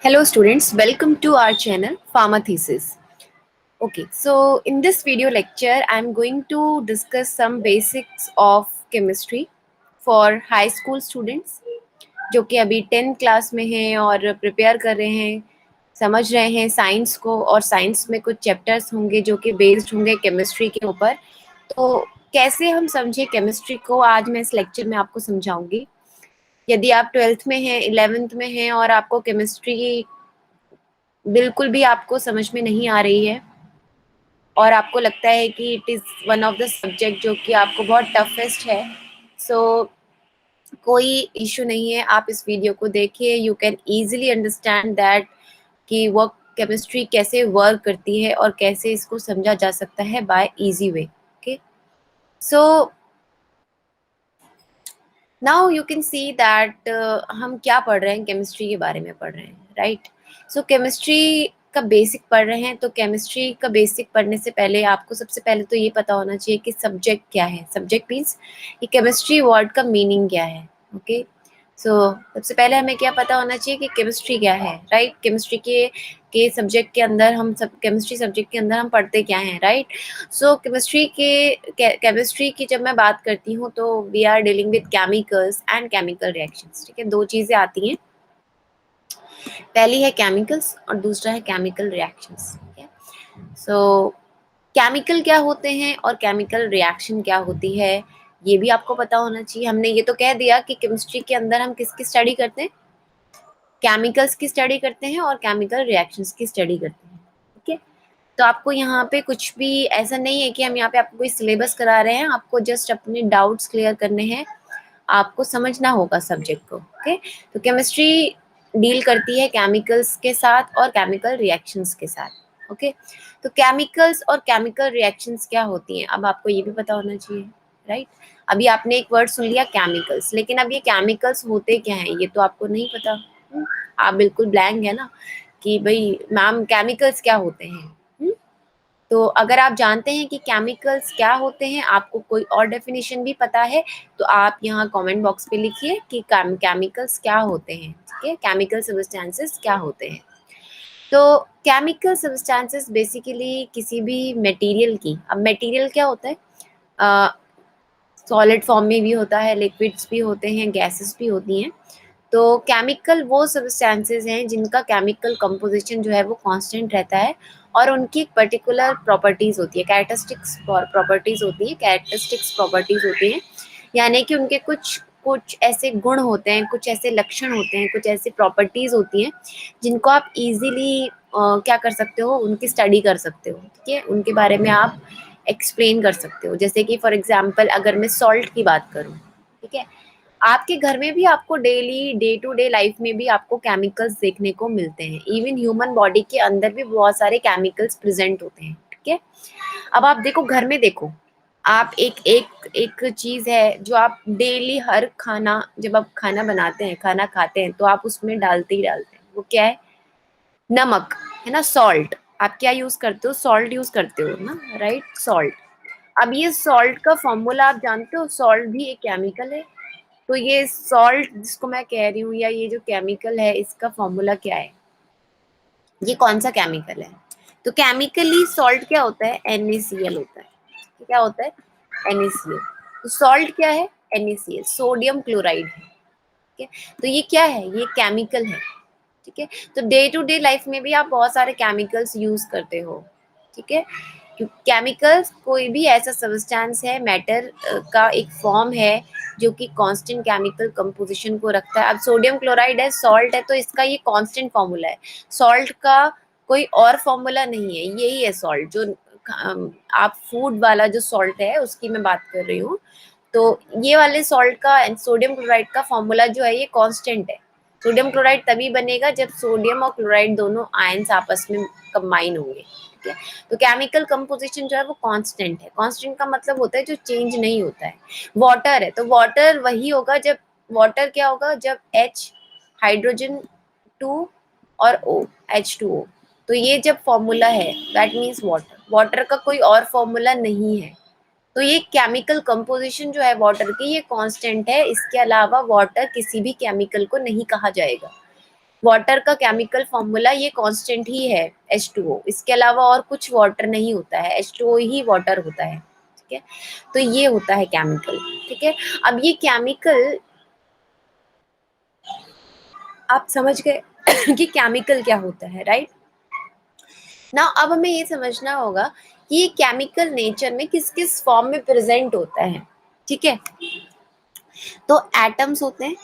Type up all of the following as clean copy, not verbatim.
Hello students, welcome to our channel Pharma Thesis. Okay, so in this video lecture, I'm going to discuss some basics of chemistry for high school students जो कि अभी 10th class में हैं और prepare कर रहे हैं, समझ रहे हैं साइंस को, और साइंस में कुछ चैप्टर्स होंगे जो कि बेस्ड होंगे केमिस्ट्री के ऊपर। तो कैसे हम समझे केमिस्ट्री को, आज मैं इस लेक्चर में आपको समझाऊंगी। यदि आप 12th में हैं, 11th में हैं और आपको केमिस्ट्री बिल्कुल भी आपको समझ में नहीं आ रही है और आपको लगता है कि it is one of the subject जो कि आपको बहुत टफेस्ट है, सो कोई इशू नहीं है। आप इस वीडियो को देखिए, you can easily understand that कि वो केमिस्ट्री कैसे वर्क करती है और कैसे इसको समझा जा सकता है by easy way. Okay, so now you can see that हम क्या पढ़ रहे हैं, केमिस्ट्री के बारे में पढ़ रहे हैं, राइट। सो केमिस्ट्री का बेसिक पढ़ रहे हैं। तो केमिस्ट्री का बेसिक पढ़ने से पहले आपको सबसे पहले तो ये पता होना चाहिए कि सब्जेक्ट क्या है। सब्जेक्ट मीन्स ये केमिस्ट्री वर्ड का मीनिंग क्या है। ओके, सो सबसे पहले हमें क्या पता होना चाहिए कि केमिस्ट्री क्या है, राइट। केमिस्ट्री के सब्जेक्ट के अंदर हम सब केमिस्ट्री सब्जेक्ट के अंदर हम पढ़ते क्या हैं, राइट। सो केमिस्ट्री की जब मैं बात करती हूँ तो we are dealing with chemicals and chemical reactions. ठीक है, दो चीजें आती हैं, पहली है केमिकल्स और दूसरा है केमिकल रिएक्शंस। ठीक है, सो केमिकल क्या होते हैं और केमिकल रिएक्शन क्या होती है, ये भी आपको पता होना चाहिए। हमने ये तो कह दिया कि केमिस्ट्री के अंदर हम किसकी स्टडी करते हैं, केमिकल्स की स्टडी करते हैं और केमिकल रिएक्शंस की स्टडी करते हैं। ठीक है, तो आपको यहाँ पे कुछ भी ऐसा नहीं है कि हम यहाँ पे आपको कोई सिलेबस करा रहे हैं, आपको जस्ट अपने डाउट्स क्लियर करने हैं, आपको समझना होगा सब्जेक्ट को। ओके, तो केमिस्ट्री डील करती है केमिकल्स के साथ और केमिकल रिएक्शंस के साथ। ओके, तो केमिकल्स और केमिकल रिएक्शंस क्या होती हैं, अब आपको ये भी पता होना चाहिए, राइट। अभी आपने एक वर्ड सुन लिया केमिकल्स, लेकिन अब ये केमिकल्स होते क्या हैं ये तो आपको नहीं पता। आप बिल्कुल ब्लैंक है ना कि भाई मैम केमिकल्स क्या होते हैं। तो अगर आप जानते हैं कि केमिकल्स क्या होते हैं, आपको कोई और डेफिनेशन भी पता है, तो आप यहाँ कमेंट बॉक्स पे लिखिए कि केमिकल्स क्या होते हैं। ठीक है, केमिकल सब्सटेंसेस क्या होते हैं। तो केमिकल सब्सटेंसेस बेसिकली किसी भी मटेरियल की, अब मटेरियल क्या होता है, सॉलिड फॉर्म में भी होता है, लिक्विड्स भी होते हैं, गैसेस भी होती हैं। तो केमिकल वो सब्सटेंसेस हैं जिनका केमिकल कंपोजिशन जो है वो कांस्टेंट रहता है और उनकी एक पर्टिकुलर प्रॉपर्टीज होती है, कैरेक्टरिस्टिक्स प्रॉपर्टीज होती है, कैरेक्टरिस्टिक्स प्रॉपर्टीज होती हैं, यानी कि उनके कुछ कुछ ऐसे गुण होते हैं, कुछ ऐसे लक्षण होते हैं, कुछ ऐसी प्रॉपर्टीज होती हैं जिनको आप इजीली क्या कर सकते हो, उनकी स्टडी कर सकते हो। ठीक है, उनके बारे में आप एक्सप्लेन कर सकते हो। जैसे कि फॉर एग्जांपल अगर मैं सॉल्ट की बात करूँ, ठीक है, आपके घर में भी आपको daily day to day life में भी आपको केमिकल्स देखने को मिलते हैं। इवन ह्यूमन बॉडी के अंदर भी बहुत सारे केमिकल्स प्रेजेंट होते हैं। ठीक है, अब आप देखो, घर में देखो, आप एक एक एक चीज है जो आप डेली हर खाना, जब आप खाना बनाते हैं, खाना खाते हैं, तो आप उसमें डालते ही डालते हैं, वो क्या है, नमक, है ना, सॉल्ट। आप क्या यूज करते हो, सॉल्ट यूज करते हो ना, राइट, सॉल्ट। अब ये सॉल्ट का फॉर्मूला आप जानते हो, सॉल्ट भी एक केमिकल है। तो ये सॉल्ट जिसको मैं कह रही हूँ, या ये जो केमिकल है, इसका फॉर्मूला क्या है, ये कौन सा केमिकल है। तो केमिकली सॉल्ट क्या होता है, NaCl होता है। क्या होता है, NaCl। तो सॉल्ट क्या है, NaCl, सोडियम क्लोराइड है। ठीक है, तो ये क्या है, ये केमिकल है। ठीक है, तो डे टू डे लाइफ में भी आप बहुत सारे केमिकल्स यूज करते हो। ठीक है, केमिकल्स कोई भी ऐसा सब्सटेंस है, मैटर का एक फॉर्म है जो कि कांस्टेंट केमिकल कंपोजिशन को रखता है। अब सोडियम क्लोराइड है, सॉल्ट है, तो इसका ये कांस्टेंट फॉर्मूला है। सॉल्ट का कोई और फॉर्मूला नहीं है, यही है सॉल्ट। जो आप फूड वाला जो सॉल्ट है उसकी मैं बात कर रही हूँ, तो ये वाले सॉल्ट का, सोडियम क्लोराइड का फॉर्मूला जो है ये कांस्टेंट है। सोडियम क्लोराइड तभी बनेगा जब सोडियम और क्लोराइड दोनों आयंस आपस में कंबाइन होंगे। ठीक है, तो केमिकल कंपोजिशन जो है वो कांस्टेंट है। कांस्टेंट का मतलब होता है जो चेंज नहीं होता है। वाटर है, तो वाटर वही होगा जब, वाटर क्या होगा, जब H, हाइड्रोजन 2 और O, H2O। तो ये जब फॉर्मूला है दैट मीन्स वाटर, वाटर का कोई और फॉर्मूला नहीं है। तो ये केमिकल कंपोजिशन जो है वाटर की, ये कांस्टेंट है। इसके अलावा वाटर किसी भी केमिकल को नहीं कहा जाएगा। वाटर का केमिकल फॉर्मूला ये कांस्टेंट ही है H2O, इसके अलावा और कुछ वाटर नहीं होता है, H2O ही वाटर होता है। ठीक है, तो ये होता है केमिकल। ठीक है, अब ये केमिकल आप समझ गए कि केमिकल क्या होता है, राइट ना। अब हमें ये समझना होगा कि ये केमिकल नेचर में किस किस फॉर्म में प्रेजेंट होता है। ठीक है, तो एटम्स होते हैं,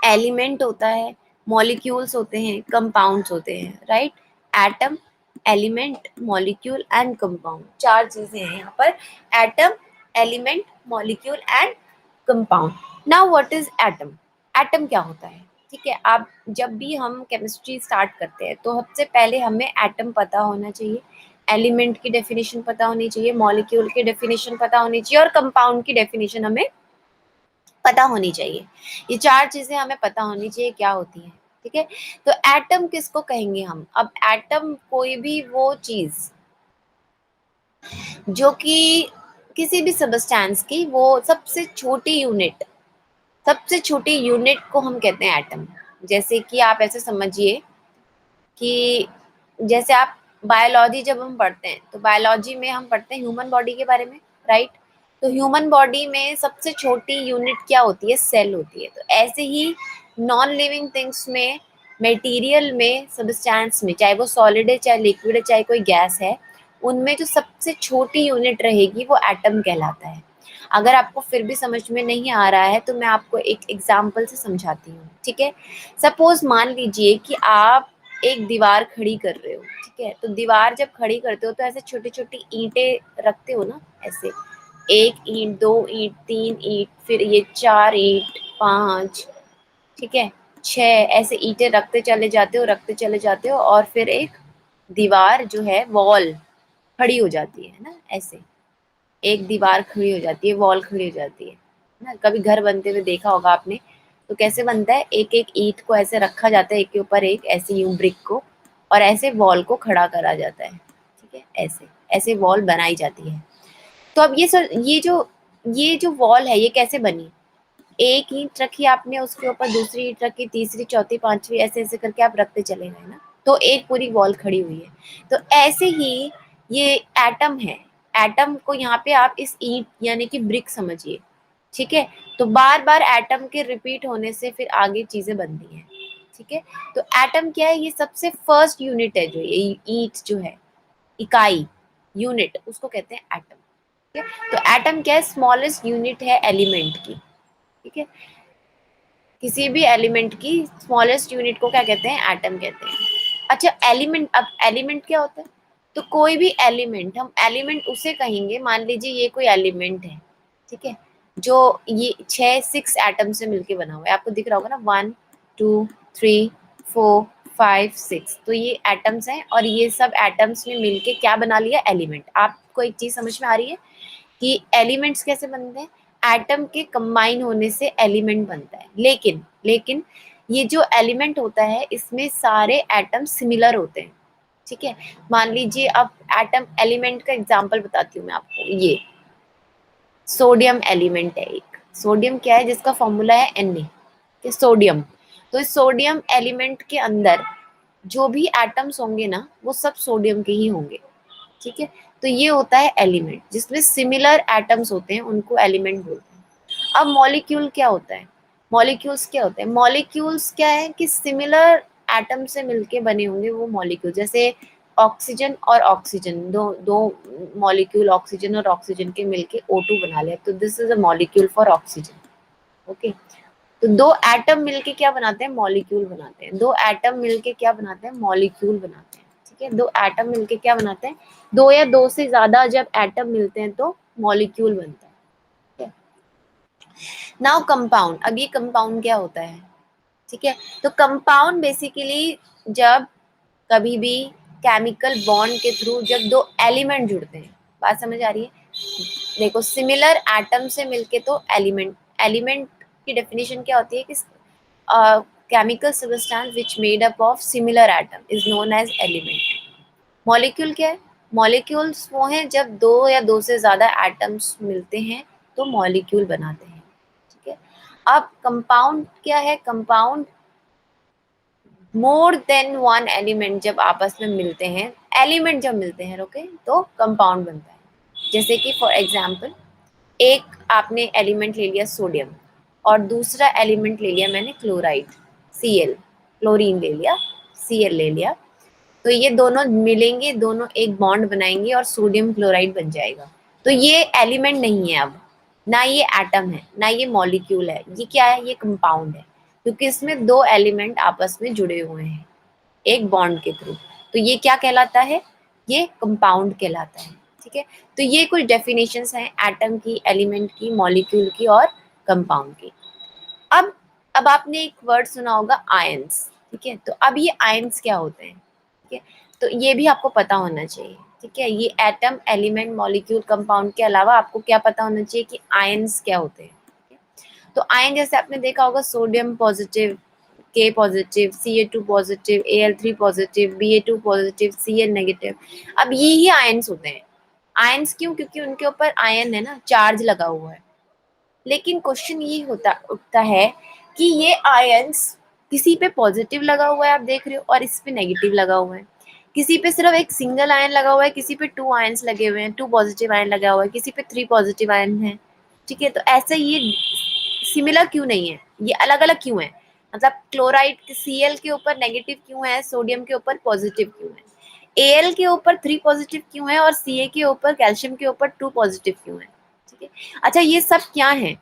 एलिमेंट होता है, मॉलिक्यूल्स होते हैं, कंपाउंड्स होते हैं, right. Atom, element, molecule and compound, चार चीजें हैं यहाँ पर। Atom, element, molecule and compound. Now what is atom? Atom क्या होता है? ठीक है, आप जब भी हम केमिस्ट्री स्टार्ट करते हैं तो सबसे पहले हमें एटम पता होना चाहिए, एलिमेंट की डेफिनेशन पता होनी चाहिए, मॉलिक्यूल की डेफिनेशन पता होनी चाहिए और कंपाउंड की डेफिनेशन हमें पता होनी चाहिए। ये चार चीजें हमें पता होनी चाहिए क्या होती हैं। ठीक है, तो एटम किसको कहेंगे हम? अब एटम कोई भी वो चीज जो कि किसी भी सबस्टेंस की वो सबसे छोटी यूनिट को हम कहते हैं एटम। जैसे कि आप ऐसे समझिए कि जैसे आप बायोलॉजी जब हम पढ़ते हैं तो बायोलॉजी में हम पढ़ते हैं ह्यूमन बॉडी के बारे में, राइट। तो ह्यूमन बॉडी में सबसे छोटी यूनिट क्या होती है? सेल होती है। तो ऐसे ही नॉन लिविंग थिंग्स में, मटेरियल में, सब्सटेंस में, चाहे वो सॉलिड है, चाहे लिक्विड है, चाहे कोई गैस है, उनमें जो सबसे छोटी यूनिट रहेगी वो एटम कहलाता है। अगर आपको फिर भी समझ में नहीं आ रहा है तो मैं आपको एक एग्जाम्पल से समझाती हूँ। ठीक है, सपोज मान लीजिए कि आप एक दीवार खड़ी कर रहे हो। ठीक है, तो दीवार जब खड़ी करते हो तो ऐसे छोटी छोटी ईंटें रखते हो ना, ऐसे एक ईंट, दो ईंट, तीन ईंट, फिर ये चार ईंट, पांच, ठीक है, छह, ऐसे ईंटें रखते चले जाते हो और फिर एक दीवार जो है, वॉल खड़ी हो जाती है ना। ऐसे एक दीवार खड़ी हो जाती है, वॉल खड़ी हो जाती है ना। कभी घर बनते हुए देखा होगा आपने। तो कैसे बनता है? एक एक ईंट को ऐसे रखा जाता है एक के ऊपर एक, ऐसे यूं ब्रिक को, और ऐसे वॉल को खड़ा करा जाता है। ठीक है, ऐसे ऐसे वॉल बनाई जाती है। तो अब ये जो वॉल है ये कैसे बनी? एक ईंट रखी आपने, उसके ऊपर दूसरी ईंट रखी, तीसरी, चौथी, पांचवी, ऐसे ऐसे करके आप रखते चले गए ना, तो एक पूरी वॉल खड़ी हुई है। तो ऐसे ही ये एटम है। एटम को यहाँ पे आप इस ईंट यानी कि ब्रिक समझिए। ठीक है, तो बार बार एटम के रिपीट होने से फिर आगे चीजें बनती हैं। ठीक है, तो एटम क्या है? ये सबसे फर्स्ट यूनिट है, जो ये ईंट जो है, इकाई, यूनिट, उसको कहते हैं एटम। ठीक है, तो एटम क्या है? स्मॉलेस्ट यूनिट है एलिमेंट की। ठीक है, किसी भी एलिमेंट की स्मॉलेस्ट यूनिट को क्या कहते हैं? एटम कहते हैं। अच्छा, एलिमेंट, अब एलिमेंट क्या होता है? तो कोई भी एलिमेंट, हम एलिमेंट उसे कहेंगे, मान लीजिए ये कोई एलिमेंट है, ठीक है, जो ये सिक्स एटम से मिलके बना हुआ है। आपको दिख रहा होगा ना, 1 2 3 4 5 6, तो ये एटम्स हैं और ये सब एटम्स ने मिलके क्या बना लिया? एलिमेंट। आपको एक चीज समझ में आ रही है कि एलिमेंट्स कैसे बनते हैं? एटम के कंबाइन होने से एलिमेंट बनता है। लेकिन लेकिन ये जो एलिमेंट होता है इसमें सारे एटम सिमिलर होते हैं। ठीक है, मान लीजिए अब एटम एलिमेंट का एग्जांपल बताती हूँ मैं आपको। ये सोडियम एलिमेंट है एक। सोडियम क्या है? जिसका फॉर्मूला है Na, कि सोडियम। तो इस सोडियम एलिमेंट के अंदर जो भी एटम्स होंगे ना वो सब सोडियम के ही होंगे। ठीक है, तो ये होता है एलिमेंट, जिसमें सिमिलर एटम्स होते हैं उनको एलिमेंट बोलते हैं। अब मॉलिक्यूल क्या होता है? मॉलिक्यूल्स क्या होते हैं? मॉलिक्यूल्स क्या है कि सिमिलर एटम से मिलके बने होंगे वो मॉलिक्यूल। जैसे ऑक्सीजन और ऑक्सीजन, दो दो मॉलिक्यूल ऑक्सीजन और ऑक्सीजन के मिलके O2 बना लिया, तो this is a molecule for oxygen. Okay, तो दो एटम मिलके क्या बनाते हैं? मॉलिक्यूल बनाते हैं। दो एटम मिलके क्या बनाते हैं? मॉलिक्यूल बनाते हैं। ठीक है, दो एटम मिलके क्या बनाते हैं? दो या दो से ज्यादा जब एटम मिलते हैं तो मॉलिक्यूल बनता है। ठीक है, नाउ कंपाउंड। अब ये कंपाउंड क्या होता है? ठीक है, तो कंपाउंड बेसिकली जब कभी भी केमिकल बॉन्ड के थ्रू जब दो एलिमेंट जुड़ते हैं, बात समझ आ रही है? देखो, सिमिलर एटम से मिलके तो एलिमेंट, एलिमेंट की डेफिनेशन क्या होती है कि chemical substance which made up of similar atom is known as element. Molecule क्या है? मॉलिक्यूल्स वो हैं जब दो या दो से ज्यादा एटम्स मिलते हैं तो मॉलिक्यूल बनाते हैं। ठीक है, अब कंपाउंड क्या है? Compound more than one element जब आपस में मिलते हैं, एलिमेंट जब मिलते हैं, ओके, तो कंपाउंड बनता है। जैसे कि फॉर एग्जांपल, एक आपने एलिमेंट ले लिया सोडियम और दूसरा एलिमेंट ले लिया मैंने क्लोराइड, Cl, क्लोरीन ले लिया, Cl ले लिया, तो ये दोनों मिलेंगे, दोनों एक बॉन्ड बनाएंगे और सोडियम क्लोराइड बन जाएगा। तो ये एलिमेंट नहीं है अब, ना ये एटम है, ना ये मॉलिक्यूल है, ये क्या है, ये कंपाउंड है, क्योंकि इसमें दो एलिमेंट आपस में जुड़े हुए हैं एक बॉन्ड के थ्रू। तो ये क्या कहलाता है, ये कंपाउंड कहलाता है। ठीक है, तो ये कुछ डेफिनेशंस हैं एटम की, एलिमेंट की, मॉलिक्यूल की और कंपाउंड की। अब अब आपने एक वर्ड सुना होगा आयंस। ठीक है, तो अब ये आयंस क्या होते हैं, ठीक है, तो ये भी आपको पता होना चाहिए। ठीक है, ये एटम, एलिमेंट, मॉलिक्यूल, कंपाउंड के अलावा आपको क्या पता होना चाहिए कि आयंस क्या होते हैं। तो आयन जैसे आपने देखा होगा, सोडियम पॉजिटिव, के positive, Ca2 positive, Al3 positive, Ba2 positive, Cl negative. अब ये ही आयन्स होते हैं। आयन्स क्यों, क्योंकि उनके ऊपर आयन है ना, चार्ज लगा हुआ है। लेकिन क्वेश्चन ये होता उठता है कि ये आयन्स किसी पे पॉजिटिव लगा हुआ है आप देख रहे हो और इस पे नेगेटिव लगा हुआ है, किसी पे सिर्फ एक सिंगल आयन लगा हुआ है, किसी पे टू आयन्स लगे हुए हैं, टू पॉजिटिव आयन लगा हुआ है, किसी पे थ्री पॉजिटिव आयन है। ठीक है, तो ऐसे ये सिमिलर क्यों नहीं है, ये अलग अलग क्यों है, मतलब क्लोराइड Cl के ऊपर नेगेटिव क्यों है, सोडियम के ऊपर पॉजिटिव क्यों है, Al के ऊपर थ्री पॉजिटिव क्यों है और Ca के ऊपर, कैल्शियम के ऊपर टू पॉजिटिव क्यों है। ठीक है, अच्छा ये सब क्या है,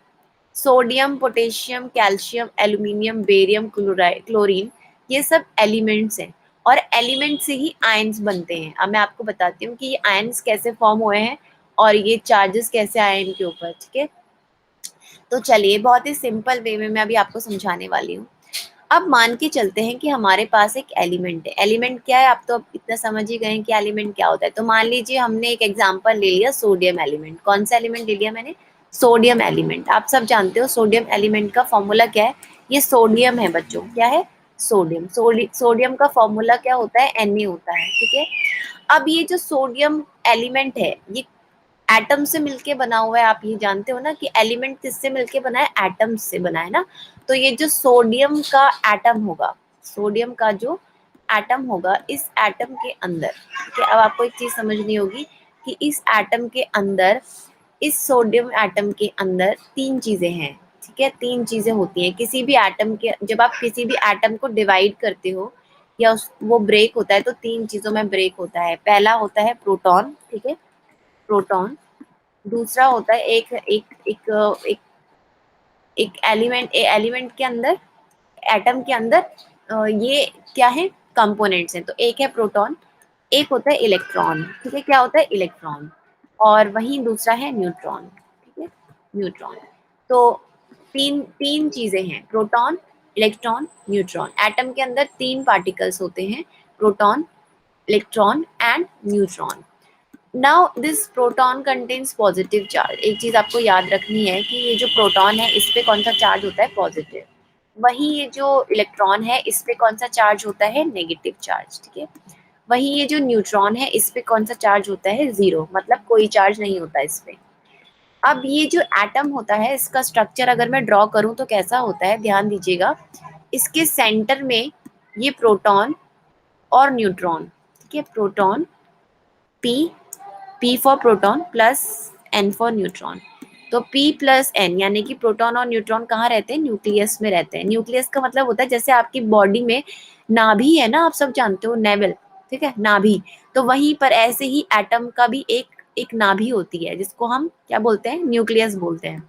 sodium, potassium, calcium, aluminium, barium, chloride, chlorine, ये सब एलिमेंट्स हैं और एलिमेंट से ही आयंस बनते हैं। अब मैं आपको बताती हूँ कि ये आयंस कैसे फॉर्म हुए हैं और ये चार्जेस कैसे आए इनके ऊपर। ठीक है, तो चलिए बहुत ही सिंपल वे में मैं अभी आपको समझाने वाली हूँ। अब मान के चलते हैं कि हमारे पास एक एलिमेंट है। एलिमेंट क्या है, आप तो अब इतना समझ ही गए हैं कि एलिमेंट क्या होता है। तो मान लीजिए हमने एक एग्जांपल ले लिया सोडियम एलिमेंट। कौन सा एलिमेंट ले लिया मैंने, सोडियम एलिमेंट। आप सब जानते हो सोडियम एलिमेंट का फॉर्मूला क्या है, ये सोडियम है बच्चों, क्या है, सोडियम। सोडियम का फॉर्मूला क्या होता है, Na होता है। ठीक है, अब ये जो सोडियम एलिमेंट है ये एटम से मिलके बना हुआ है। आप ये जानते हो ना कि एलिमेंट किससे मिलके बना है, एटम से बना है ना। तो ये जो सोडियम का एटम होगा, सोडियम का जो एटम होगा, इस एटम के अंदर, ठीक है, अब आपको एक चीज समझनी होगी कि इस एटम के अंदर, इस सोडियम एटम के अंदर तीन चीजें हैं। ठीक है, तीन चीजें होती हैं किसी भी एटम के, जब आप किसी भी एटम को डिवाइड करते हो या वो ब्रेक होता है तो तीन चीजों में ब्रेक होता है। पहला होता है प्रोटॉन, ठीक है, प्रोटॉन। दूसरा होता है एक एक एक एक एक एलिमेंट, एलिमेंट के अंदर, एटम के अंदर ये क्या है, कंपोनेंट्स हैं। तो एक है प्रोटॉन, एक होता है इलेक्ट्रॉन। ठीक है, क्या होता है, इलेक्ट्रॉन। और वहीं दूसरा है न्यूट्रॉन। ठीक है, न्यूट्रॉन। तो तीन तीन चीजें हैं, प्रोटॉन, इलेक्ट्रॉन, न्यूट्रॉन। एटम के अंदर तीन पार्टिकल्स होते हैं, proton, electron and neutron. Now this proton contains positive charge. एक चीज आपको याद रखनी है कि ये जो प्रोटॉन है इस पे कौन सा चार्ज होता है, पॉजिटिव। वहीं ये जो इलेक्ट्रॉन है इस पे कौन सा चार्ज होता है, नेगेटिव चार्ज। ठीक है, वहीं ये जो न्यूट्रॉन है इस पे कौन सा चार्ज होता है, जीरो, मतलब कोई चार्ज नहीं होता इस पे। अब ये जो एटम होता है इसका स्ट्रक्चर अगर मैं ड्रॉ करूं तो कैसा होता है, ध्यान दीजिएगा। इसके सेंटर में ये प्रोटॉन और न्यूट्रॉन, ठीक है, proton, P, P for proton plus N for neutron. तो P प्लस N यानी कि प्रोटॉन और न्यूट्रॉन कहाँ रहते हैं, न्यूक्लियस में रहते हैं। न्यूक्लियस का मतलब होता है जैसे आपकी बॉडी में नाभि है ना, आप सब जानते हो, नेवल, ठीक है, नाभि। तो वहीं पर ऐसे ही एटम का भी एक एक नाभि होती है जिसको हम क्या बोलते हैं, न्यूक्लियस बोलते हैं।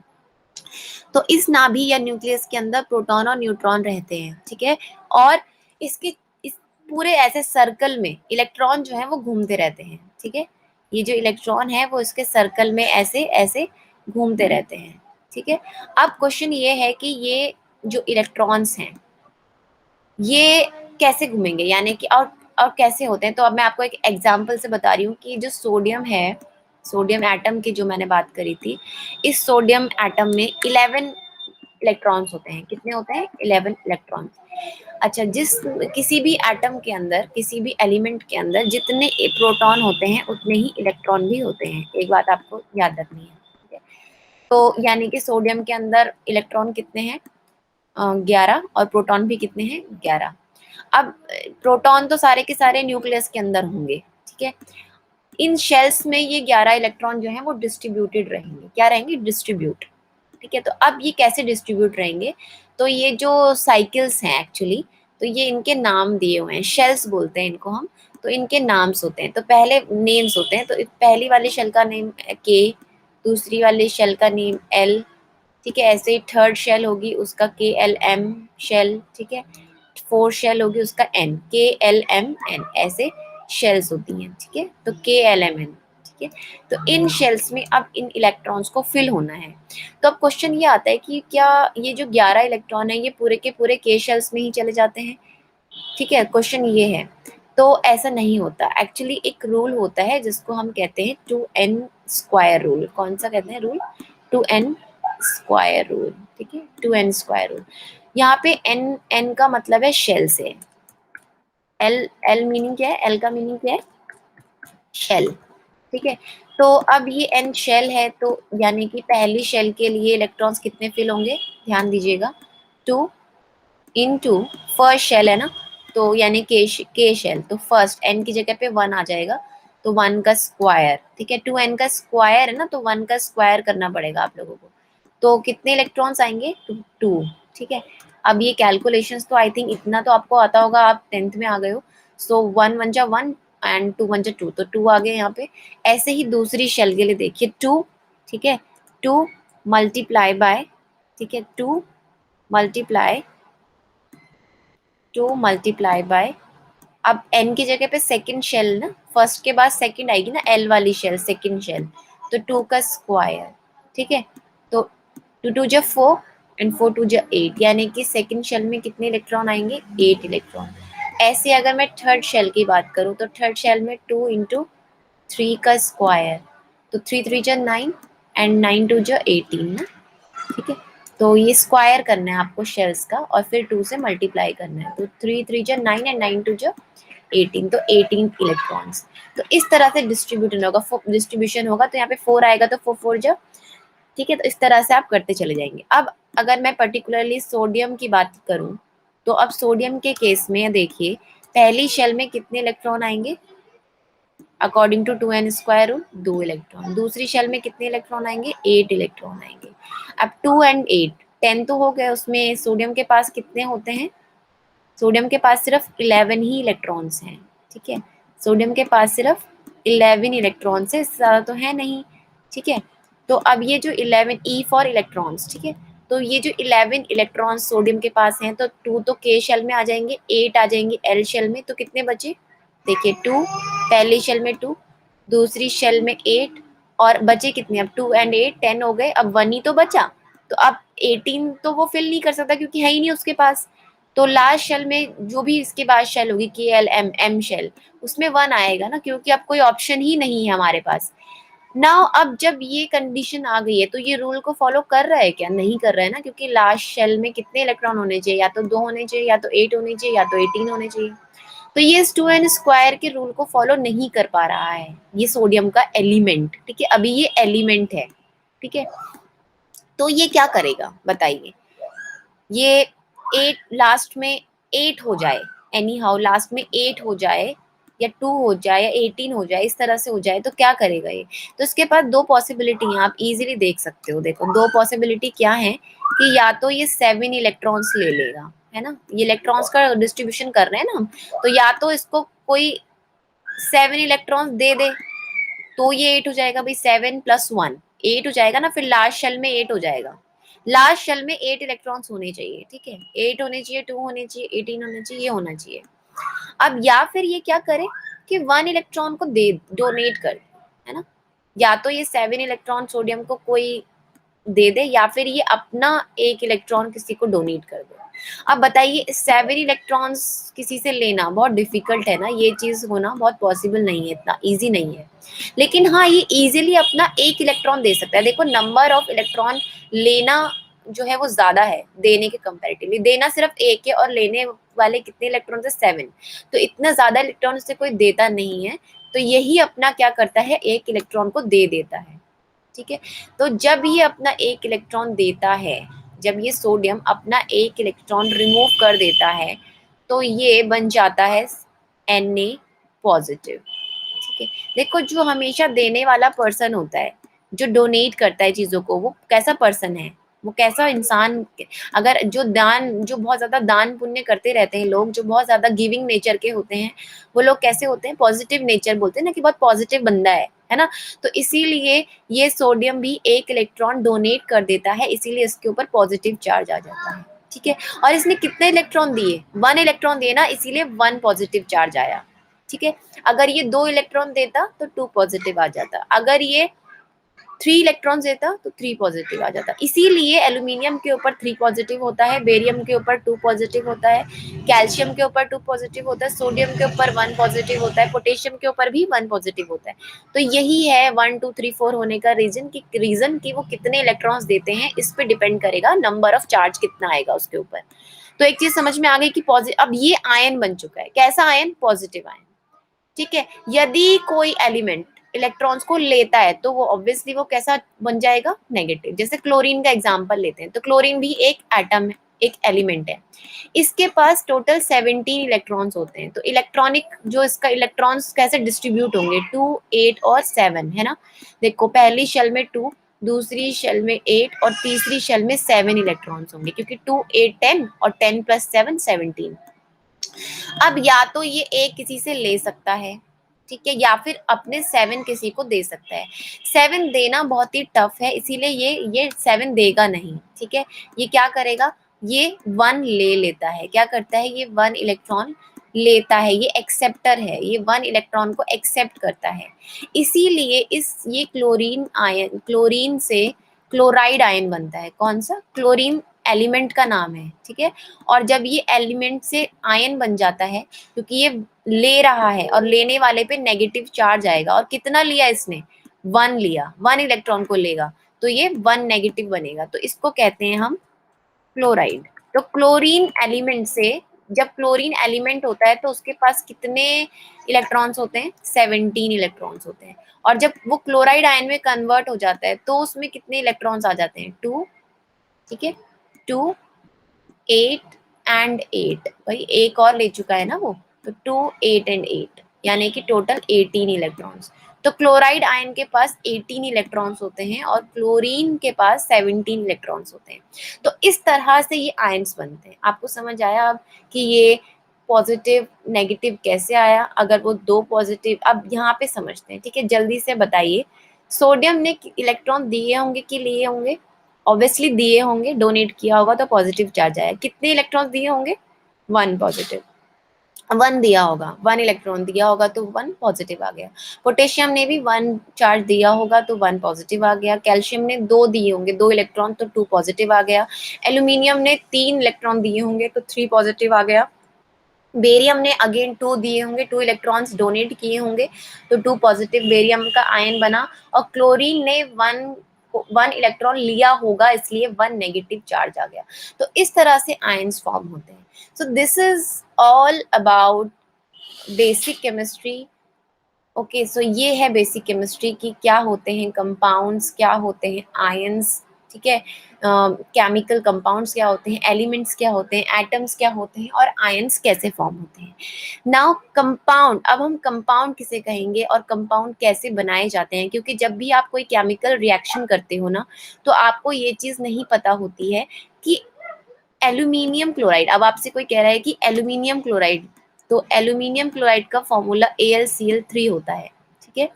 तो इस नाभि या न्यूक्लियस के अंदर प्रोटॉन और न्यूट्रॉन रहते हैं। ठीक है, और इसके इस पूरे ऐसे सर्कल में इलेक्ट्रॉन जो है वो घूमते रहते हैं। ठीक है, ये जो इलेक्ट्रॉन है वो इसके सर्कल में ऐसे ऐसे घूमते रहते हैं। ठीक है, अब क्वेश्चन ये है कि ये जो इलेक्ट्रॉन्स हैं ये कैसे घूमेंगे, यानी कि और कैसे होते हैं। तो अब मैं आपको एक एग्जांपल से बता रही हूँ कि जो सोडियम है, सोडियम एटम की जो मैंने बात करी थी, इस सोडियम एटम में 11 इलेक्ट्रॉन्स होते हैं। कितने होते हैं, 11 इलेक्ट्रॉन्स। अच्छा, जिस किसी भी एटम के अंदर, किसी भी एलिमेंट के अंदर जितने प्रोटॉन होते हैं उतने ही इलेक्ट्रॉन भी होते हैं। एक बात आपको याद रखनी है। ठीक है, तो यानी कि सोडियम के अंदर इलेक्ट्रॉन कितने हैं, 11 और प्रोटॉन भी कितने हैं 11। अब प्रोटॉन तो सारे के सारे न्यूक्लियस के अंदर होंगे, ठीक है। इन शेल्स में ये 11 इलेक्ट्रॉन जो हैं वो डिस्ट्रीब्यूटेड रहेंगे, क्या रहेंगे डिस्ट्रीब्यूट, ठीक है। तो अब ये कैसे डिस्ट्रीब्यूट रहेंगे, तो ये जो साइकिल्स हैं एक्चुअली, तो ये इनके नाम दिए हुए हैं, शेल्स बोलते हैं इनको हम। तो इनके नाम्स होते हैं, तो पहले नेम्स होते हैं, तो पहली वाली शेल का नेम के, दूसरी वाली शेल का नेम एल, ठीक है। ऐसे ही थर्ड शेल होगी उसका के एल एम शेल, ठीक है। फोर्थ शेल होगी उसका एन, के एल एम एन, ऐसे शेल्स होती हैं, ठीक है। तो के एल एम एन, ठीक है। तो इन शेल्स में अब इन इलेक्ट्रॉन्स को फिल होना है। तो अब क्वेश्चन ये आता है कि क्या ये जो 11 इलेक्ट्रॉन है ये पूरे के पूरे के शेल्स में ही चले जाते हैं, ठीक है, क्वेश्चन ये है। तो ऐसा नहीं होता, एक्चुअली एक रूल होता है जिसको हम कहते हैं 2n² रूल। कौन सा कहते हैं रूल, 2n² रूल, ठीक है, 2n² रूल। यहाँ पे एन, एन का मतलब है शेल से, एल, एल मीनिंग क्या है, एल का मीनिंग क्या है शेल, ठीक है। तो अब ये एन शेल है, तो यानी कि पहली शेल के लिए इलेक्ट्रॉन्स कितने फिल होंगे, ध्यान दीजिएगा, 2 इनटू फर्स्ट शेल है ना, तो यानी के शेल, तो फर्स्ट एन की जगह पे 1 आ जाएगा, तो 1 का स्क्वायर, ठीक है। 2n का स्क्वायर है ना, तो 1 का स्क्वायर करना पड़ेगा आप लोगों को। तो कितने इलेक्ट्रॉन्स आएंगे, 2, ठीक है। अब ये कैलकुलेशंस तो आई थिंक इतना तो आपको आता होगा, आप 10th में आ गए हो। सो 1 1 जा 1 एंड 2 1 जा 2, तो 2 आ गए यहाँ पे। ऐसे ही दूसरी शेल के लिए देखिए 2, ठीक है, 2 मल्टीप्लाई बाय, ठीक है, 2 मल्टीप्लाई बाय, अब n की जगह पे सेकंड शेल ना, फर्स्ट के बाद सेकंड आएगी ना, l वाली शेल, सेकंड शेल, तो 2 का स्क्वायर, ठीक है। तो 2 2 जा 4 एंड 4 2 जा 8, यानी कि सेकंड शेल में कितने इलेक्ट्रॉन आएंगे, 8 इलेक्ट्रॉन। ऐसे अगर मैं थर्ड शेल की बात करूँ, तो थर्ड शेल में 2 इंटू 3 का स्क्वायर, तो 3 3 जा 9 एंड 9 2 जा 18 ना, ठीक है। तो ये स्क्वायर करना है आपको शेल्स का, और फिर 2 से मल्टीप्लाई करना है, तो 3 3 जा 9 एंड 9 2 जा 18, तो 18 इलेक्ट्रॉन्स। तो इस तरह से डिस्ट्रीब्यूशन होगा, तो यहाँ पे 4 आएगा, तो 4 4 जा, ठीक है। तो इस तरह से आप करते चले जाएंगे। अब अगर मैं पर्टिकुलरली सोडियम की बात करूँ, तो अब सोडियम के केस में देखिए, पहली शेल में कितने इलेक्ट्रॉन आएंगे, according to 2n² rule 2 electron. दूसरी शेल में कितने इलेक्ट्रॉन आएंगे, 8 इलेक्ट्रॉन आएंगे। अब 2 एंड 8 10 तो हो गए, उसमें सोडियम के पास कितने होते हैं, सोडियम के पास सिर्फ 11 ही इलेक्ट्रॉन्स हैं, ठीक है। सोडियम के पास सिर्फ 11 इलेक्ट्रॉन्स है, इससे ज़्यादा तो है नहीं, ठीक है। तो अब ये जो 11 ई फॉर इलेक्ट्रॉन्स, ठीक है, तो ये जो 11 इलेक्ट्रॉन्स सोडियम के पास हैं, तो 2 तो के शेल में आ जाएंगे, 8 आ जाएंगे एल शेल में, तो कितने बचे, देखिए 2 पहली शेल में, 2 दूसरी शेल में 8, और बचे कितने, अब 2 एंड 8 10 हो गए, अब 1 ही तो बचा। तो अब 18 तो वो फिल नहीं कर सकता क्योंकि है ही नहीं उसके पास। तो लास्ट शेल में जो भी इसके बाद शेल होगी, के एल एम एम शेल, उसमें 1 आएगा ना, क्योंकि अब कोई ऑप्शन ही नहीं है हमारे पास। नाउ अब जब ये कंडीशन आ गई है, तो ये रूल को फॉलो कर रहा है क्या, नहीं कर रहा है ना, क्योंकि लास्ट शेल में कितने इलेक्ट्रॉन होने चाहिए, या तो 2 होने चाहिए, या तो 8 होने चाहिए, या तो 18 होने चाहिए। तो ये इस 2n² के रूल को फॉलो नहीं कर पा रहा है, ये सोडियम का एलिमेंट, ठीक है, अभी ये एलिमेंट है, ठीक है। तो ये क्या करेगा बताइए, ये 8 लास्ट में 8 हो जाए, एनी हाउ लास्ट में 8 हो जाए, या 2 हो जाए, या 18 हो जाए, इस तरह से हो जाए, तो क्या करेगा ये। तो इसके पास दो पॉसिबिलिटी हैं, आप इजीली देख सकते हो, देखो दो पॉसिबिलिटी क्या है, कि या तो ये 7 इलेक्ट्रॉन्स ले लेगा, है ना, ये इलेक्ट्रॉन्स का डिस्ट्रीब्यूशन कर रहे हैं ना हम, तो या तो इसको कोई 7 इलेक्ट्रॉन्स दे दे, तो ये 8 हो जाएगा भाई, 7 + 1 8 हो जाएगा ना, फिर लास्ट शेल में 8 हो जाएगा। लास्ट शेल में 8 इलेक्ट्रॉन्स होने चाहिए, ठीक है, 8 होने चाहिए, 2 होने चाहिए, 18 होने चाहिए, ये होना चाहिए। अब या फिर ये क्या करे कि 1 इलेक्ट्रॉन को दे, डोनेट कर, है ना, या तो ये 7 इलेक्ट्रॉन सोडियम को कोई दे दे, या फिर ये अपना 1 इलेक्ट्रॉन किसी को डोनेट कर दे। अब बताइए 7 इलेक्ट्रॉन्स किसी से लेना बहुत डिफिकल्ट है ना, ये चीज होना बहुत पॉसिबल नहीं है, इतना इजी नहीं है। लेकिन हाँ, ये इजीली अपना 1 इलेक्ट्रॉन दे सकता है। देखो नंबर ऑफ इलेक्ट्रॉन लेना जो है वो ज्यादा है देने के कंपैरेटिवली, देना सिर्फ 1 है और लेने वाले कितने इलेक्ट्रॉन है, 7। तो इतना ज्यादा इलेक्ट्रॉन से कोई देता नहीं है, तो यही अपना क्या करता है, 1 इलेक्ट्रॉन को दे देता है, ठीक है। तो जब ये अपना 1 इलेक्ट्रॉन देता है, जब ये सोडियम अपना एक इलेक्ट्रॉन रिमूव कर देता है तो ये बन जाता है Na पॉजिटिव। ठीक है, देखो जो हमेशा देने वाला पर्सन होता है, जो डोनेट करता है चीजों को, वो कैसा पर्सन है, वो कैसा इंसान। अगर जो दान, जो बहुत ज्यादा दान पुण्य करते रहते हैं लोग, जो बहुत ज्यादा गिविंग नेचर के होते हैं, वो लोग कैसे होते हैं, पॉजिटिव नेचर बोलते हैं ना, कि बहुत पॉजिटिव बंदा है ना। तो इसीलिए ये सोडियम भी एक इलेक्ट्रॉन डोनेट कर देता है, इसीलिए इसके ऊपर पॉजिटिव चार्ज आ जाता है। ठीक है, और इसने कितने इलेक्ट्रॉन दिए, 1 इलेक्ट्रॉन दिए ना, इसीलिए 1 पॉजिटिव चार्ज आया। ठीक है, अगर ये 2 इलेक्ट्रॉन देता तो 2 पॉजिटिव आ जाता, अगर ये 3 इलेक्ट्रॉन्स देता तो 3 पॉजिटिव आ जाता। इसीलिए एल्यूमिनियम के ऊपर 3 पॉजिटिव होता है, बेरियम के ऊपर 2 पॉजिटिव होता है, कैल्शियम के ऊपर 2 पॉजिटिव होता है, सोडियम के ऊपर 1 पॉजिटिव होता है, पोटेशियम के ऊपर भी 1 पॉजिटिव होता है। तो यही है 1 2 3 4 होने का रीजन कि वो कितने इलेक्ट्रॉन्स देते हैं, इस पे डिपेंड करेगा नंबर ऑफ चार्ज कितना आएगा उसके ऊपर। तो एक चीज समझ में आ गई कि पॉजिटिव, अब ये आयन बन चुका है, कैसा आयन, पॉजिटिव आयन। ठीक है, यदि कोई एलिमेंट इलेक्ट्रॉन्स को लेता है तो वो ऑब्वियसली वो कैसा बन जाएगा, नेगेटिव। जैसे क्लोरीन का एग्जांपल लेते हैं, तो क्लोरीन भी एक एटम है, एक एलिमेंट है। इसके पास टोटल 17 इलेक्ट्रॉन्स होते हैं। तो इलेक्ट्रॉनिक जो इसका इलेक्ट्रॉन्स कैसे डिस्ट्रीब्यूट होंगे, 2 8 और 7 है ना। देखो पहली शेल में 2, दूसरी शेल में 8 और तीसरी शेल में 7 इलेक्ट्रॉन्स होंगे, क्योंकि 2 8 10 और 10 + 7 17। अब या तो ये एक किसी से ले सकता है, ठीक है, या फिर अपने 7 किसी को दे सकता है। 7 देना बहुत ही टफ है, इसीलिए ये 7 देगा नहीं। ठीक है, ये क्या करेगा, ये 1 ले लेता है। क्या करता है, ये 1 इलेक्ट्रॉन लेता है, ये एक्सेप्टर है, ये 1 इलेक्ट्रॉन को एक्सेप्ट करता है। इसीलिए ये क्लोरीन आयन, क्लोरीन से क्लोराइड आयन बनता है। कौन सा, क्लोरीन एलिमेंट का नाम है। ठीक है, और जब ये एलिमेंट से आयन बन जाता है, क्योंकि ये ले रहा है और लेने वाले पे नेगेटिव चार्ज आएगा, और कितना लिया इसने, 1 लिया, 1 इलेक्ट्रॉन को लेगा, तो ये 1 नेगेटिव बनेगा, तो इसको कहते हैं हम क्लोराइड। तो क्लोरीन एलिमेंट से, जब क्लोरीन एलिमेंट होता है तो उसके पास कितने इलेक्ट्रॉन्स होते हैं, 17 इलेक्ट्रॉन्स होते हैं। और जब वो क्लोराइड आयन में कन्वर्ट हो जाता है तो उसमें कितने इलेक्ट्रॉन्स आ जाते हैं, 2। ठीक है, 2 8 एंड 8, भाई एक और ले चुका है ना वो, तो 2 8 एंड 8 यानी कि टोटल 18 इलेक्ट्रॉन्स। तो क्लोराइड आयन के पास 18 इलेक्ट्रॉन्स होते हैं और क्लोरीन के पास 17 इलेक्ट्रॉन्स होते हैं। तो इस तरह से ये आयन्स बनते हैं। आपको समझ आया अब कि ये पॉजिटिव नेगेटिव कैसे आया, अगर वो 2 पॉजिटिव, अब यहाँ पे समझते हैं। ठीक है, जल्दी से बताइए, सोडियम ने इलेक्ट्रॉन दिए होंगे कि लिए होंगे, ऑब्वियसली दिए होंगे, डोनेट किया होगा तो पॉजिटिव चार्ज आया। कितने इलेक्ट्रॉन्स दिए होंगे, 1 पॉजिटिव, 1 दिया होगा, 1 इलेक्ट्रॉन दिया होगा तो 1 पॉजिटिव आ गया। पोटेशियम ने भी 1 चार्ज दिया होगा तो 1 पॉजिटिव आ गया। कैल्शियम ने 2 दिए होंगे, 2 इलेक्ट्रॉन, तो 2 पॉजिटिव आ गया। एल्यूमिनियम ने 3 इलेक्ट्रॉन दिए होंगे तो 3 पॉजिटिव आ गया। बेरियम ने अगेन 2 दिए होंगे, 2 इलेक्ट्रॉन्स डोनेट किए होंगे तो 2 पॉजिटिव बेरियम का आयन बना। और क्लोरीन ने 1 इलेक्ट्रॉन लिया होगा, इसलिए 1 नेगेटिव चार्ज आ गया। तो इस तरह से आयन्स फॉर्म होते हैं। So this is all about basic chemistry. Okay, so ये है बेसिक केमिस्ट्री की क्या होते हैं कंपाउंड्स, क्या होते हैं आयंस। ठीक है, केमिकल कंपाउंड्स क्या होते हैं, एलिमेंट्स क्या होते हैं, एटम्स क्या होते हैं, और आयंस कैसे फॉर्म होते हैं। नाउ कंपाउंड, अब हम कंपाउंड किसे कहेंगे और कंपाउंड कैसे बनाए जाते हैं, क्योंकि जब भी आप कोई केमिकल रिएक्शन करते हो ना, तो आपको ये चीज़ नहीं पता होती है कि एल्यूमिनियम क्लोराइड, अब आपसे कोई कह रहा है कि एल्यूमिनियम क्लोराइड, तो एल्यूमिनियम क्लोराइड का फॉर्मूला AlCl3 होता है। ठीक है,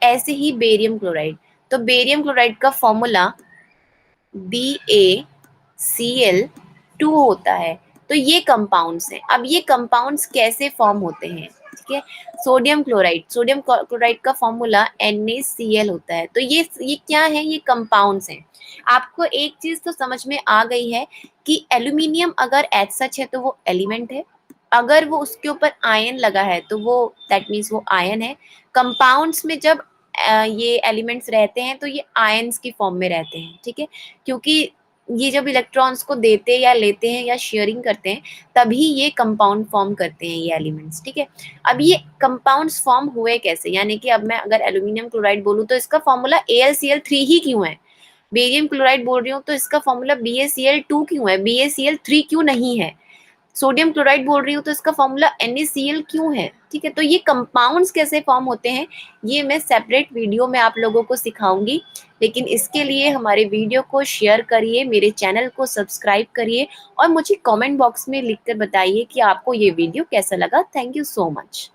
ऐसे ही बेरियम क्लोराइड, तो बेरियम क्लोराइड का फॉर्मूला BaCl2 होता है। तो ये कंपाउंड्स हैं। अब ये कंपाउंड्स कैसे फॉर्म होते हैं, ठीक है, सोडियम क्लोराइड, सोडियम क्लोराइड का फॉर्मूला NaCl होता है। तो ये क्या है, ये कंपाउंड्स हैं। आपको एक चीज तो समझ में आ गई है कि एल्यूमिनियम अगर एज सच है तो वो एलिमेंट है, अगर वो उसके ऊपर आयन लगा है तो वो दैट मीन्स वो आयन है। कंपाउंड्स में जब ये एलिमेंट्स रहते हैं तो ये आयंस की फॉर्म में रहते हैं। ठीक है, क्योंकि ये जब इलेक्ट्रॉन्स को देते या लेते हैं या शेयरिंग करते हैं तभी ये कंपाउंड फॉर्म करते हैं ये एलिमेंट्स। ठीक है, अब ये कंपाउंड्स फॉर्म हुए कैसे, यानी कि अब मैं अगर एल्यूमिनियम क्लोराइड बोलूँ तो इसका फॉर्मूला AlCl3 ही क्यों है, बेरियम क्लोराइड बोल रही हूँ तो इसका फॉर्मूला BaCl2 क्यों है, BaCl3 क्यों नहीं है? सोडियम क्लोराइड बोल रही हूँ तो इसका फॉर्मूला NaCl क्यों है? ठीक है, तो ये कंपाउंड्स कैसे फॉर्म होते हैं, ये मैं सेपरेट वीडियो में आप लोगों को सिखाऊंगी। लेकिन इसके लिए हमारे वीडियो को शेयर करिए, मेरे चैनल को सब्सक्राइब करिए और मुझे कमेंट बॉक्स में लिखकर बताइए कि आपको ये वीडियो कैसा लगा। Thank you so much.